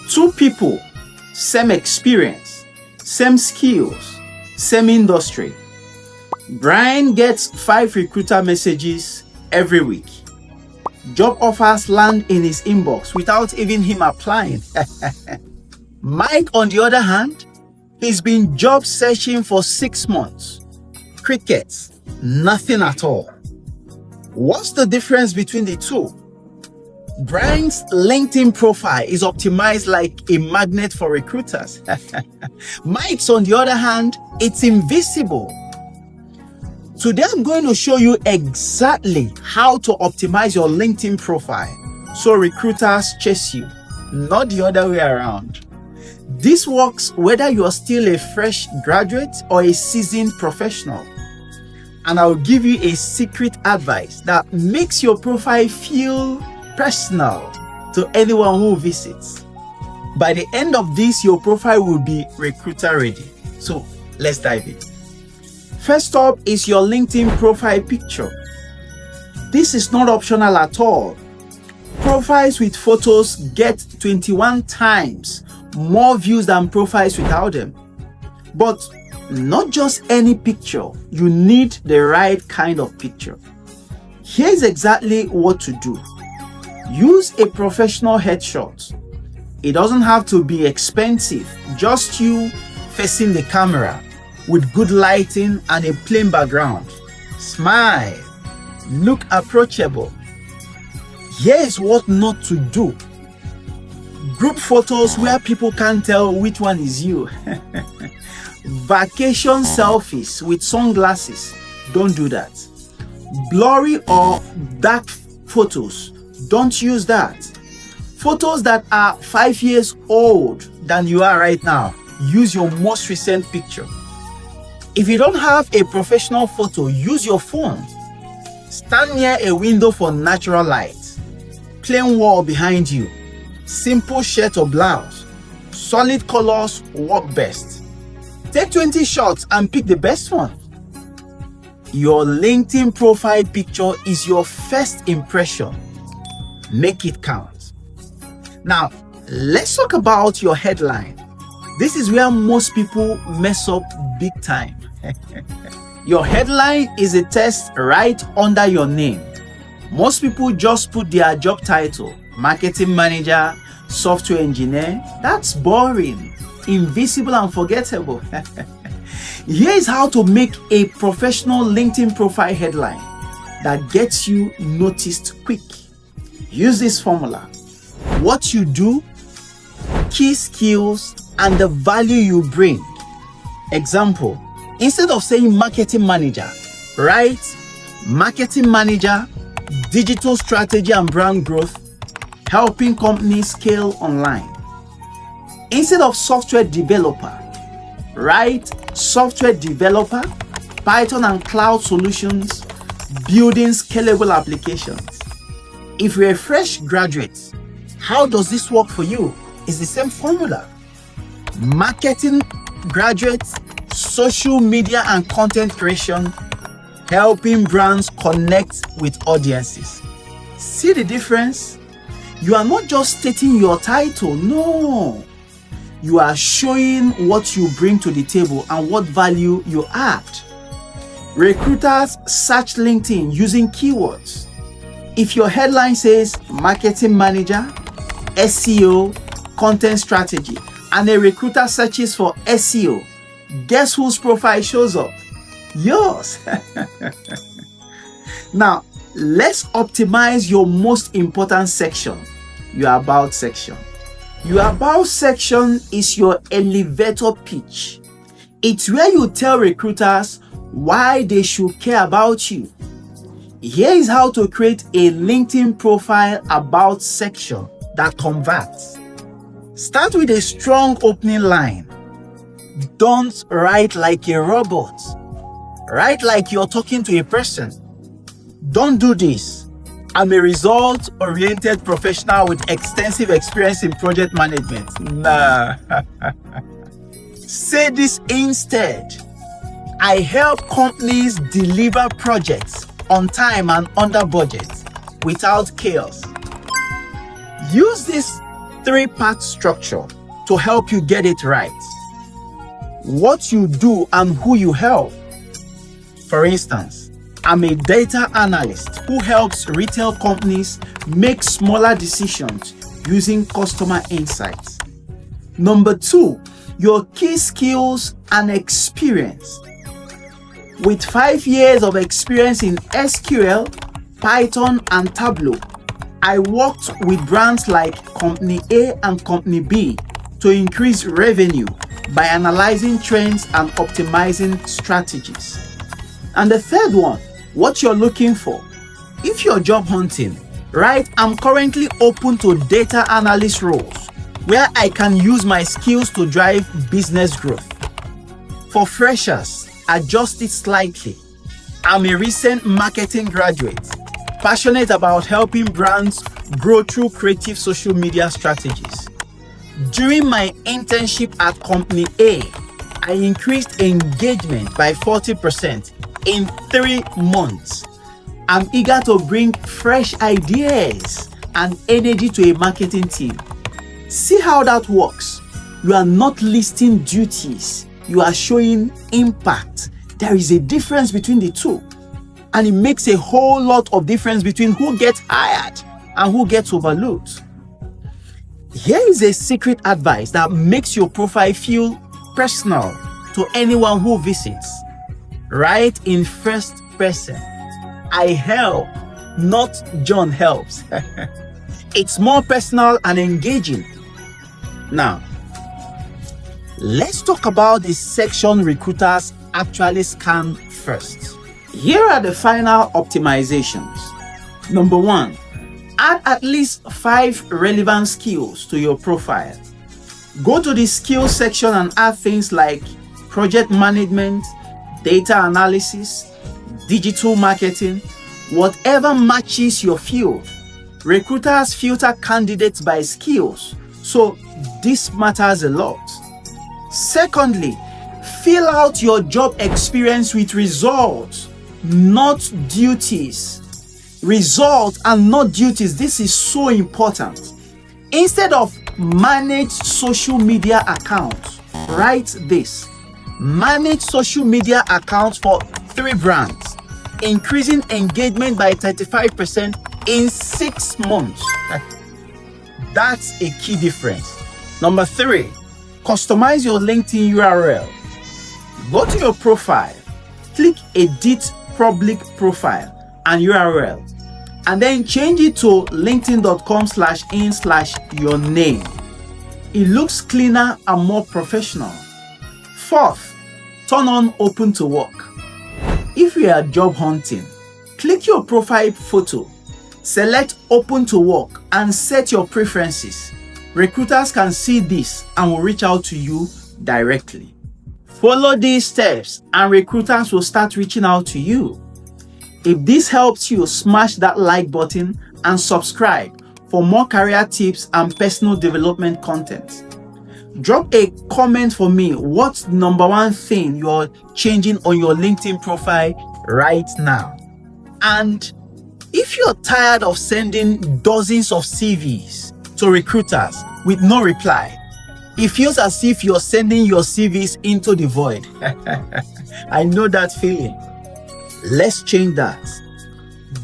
Two people, same experience, same skills, same industry. Brian gets 5 recruiter messages every week. Job offers land in his inbox without even him applying. Mike, on the other hand, he's been job searching for 6 months. Crickets, nothing at all. What's the difference between the two? Brian's LinkedIn profile is optimized like a magnet for recruiters. Mike's, on the other hand, it's invisible. Today, I'm going to show you exactly how to optimize your LinkedIn profile so recruiters chase you, not the other way around. This works whether you are still a fresh graduate or a seasoned professional. And I'll give you a secret advice that makes your profile feel personal to anyone who visits. By the end of this, your profile will be recruiter ready. So let's dive in. First up is your LinkedIn profile picture. This is not optional at all. Profiles with photos get 21 times more views than profiles without them. But not just any picture, you need the right kind of picture. Here's exactly what to do. Use a professional headshot. It doesn't have to be expensive, just you facing the camera with good lighting and a plain background. Smile, look approachable. Here's what not to do. Group photos where people can't tell which one is you. Vacation selfies with sunglasses, don't do that. Blurry or dark photos, don't use that. Photos that are 5 years old than you are right now, use your most recent picture. If you don't have a professional photo, use your phone. Stand near a window for natural light. Plain wall behind you. Simple shirt or blouse. Solid colors work best. Take 20 shots and pick the best one. Your LinkedIn profile picture is your first impression. Make it count. Now, let's talk about your headline. This is where most people mess up big time. Your headline is a text right under your name. Most people just put their job title, marketing manager, software engineer. That's boring, invisible, and forgettable. Here is how to make a professional LinkedIn profile headline that gets you noticed quick. Use this formula. What you do, key skills, and the value you bring. Example, instead of saying marketing manager, write marketing manager, digital strategy and brand growth, helping companies scale online. Instead of software developer, write software developer, Python and cloud solutions, building scalable applications. If you're a fresh graduate, how does this work for you? It's the same formula. Marketing graduates, social media and content creation, helping brands connect with audiences. See the difference? You are not just stating your title, no. You are showing what you bring to the table and what value you add. Recruiters search LinkedIn using keywords. If your headline says marketing manager, SEO, content strategy, and a recruiter searches for SEO, guess whose profile shows up? Yours. Now, let's optimize your most important section, your about section. Your about section is your elevator pitch. It's where you tell recruiters why they should care about you. Here is how to create a LinkedIn profile about section that converts. Start with a strong opening line. Don't write like a robot. Write like you're talking to a person. Don't do this. I'm a result-oriented professional with extensive experience in project management. Nah. Say this instead. I help companies deliver projects on time and under budget without chaos. Use this three-part structure to help you get it right. What you do and who you help. For instance, I'm a data analyst who helps retail companies make smaller decisions using customer insights. Number 2, your key skills and experience. With 5 years of experience in SQL, Python, and Tableau, I worked with brands like Company A and Company B to increase revenue by analyzing trends and optimizing strategies. And the third one, what you're looking for. If you're job hunting, right, I'm currently open to data analyst roles where I can use my skills to drive business growth. For freshers, adjust it slightly. I'm a recent marketing graduate, passionate about helping brands grow through creative social media strategies. During my internship at Company A, I increased engagement by 40% in 3 months. I'm eager to bring fresh ideas and energy to a marketing team. See how that works? You are not listing duties, you are showing impact. There is a difference between the two, and it makes a whole lot of difference between who gets hired and who gets overlooked. Here is a secret advice that makes your profile feel personal to anyone who visits. Write in first person. I help, not John helps. It's more personal and engaging. Now, let's talk about the section recruiters actually scan first. Here are the final optimizations. Number 1, add at least 5 relevant skills to your profile. Go to the skills section and add things like project management, data analysis, digital marketing, whatever matches your field. Recruiters filter candidates by skills, so this matters a lot. Secondly, fill out your job experience with results, not duties. Results and not duties. This is so important. Instead of manage social media accounts, write this. Manage social media accounts for 3 brands, increasing engagement by 35% in 6 months. That's a key difference. Number 3, customize your LinkedIn URL. Go to your profile, click Edit Public Profile and URL, and then change it to linkedin.com/in/your name. It looks cleaner and more professional. 4th, turn on Open to Work. If you are job hunting, click your profile photo, select Open to Work, and set your preferences. Recruiters can see this and will reach out to you directly. Follow these steps and recruiters will start reaching out to you. If this helps you, smash that like button and subscribe for more career tips and personal development content. Drop a comment for me. What's the number 1 thing you're changing on your LinkedIn profile right now? And if you're tired of sending dozens of CVs to recruiters with no reply, it feels as if you're sending your CVs into the void. I know that feeling. Let's change that.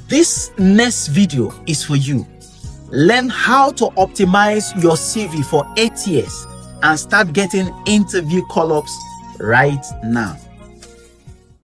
This next video is for you. Learn how to optimize your CV for 8 years and start getting interview call-ups right now.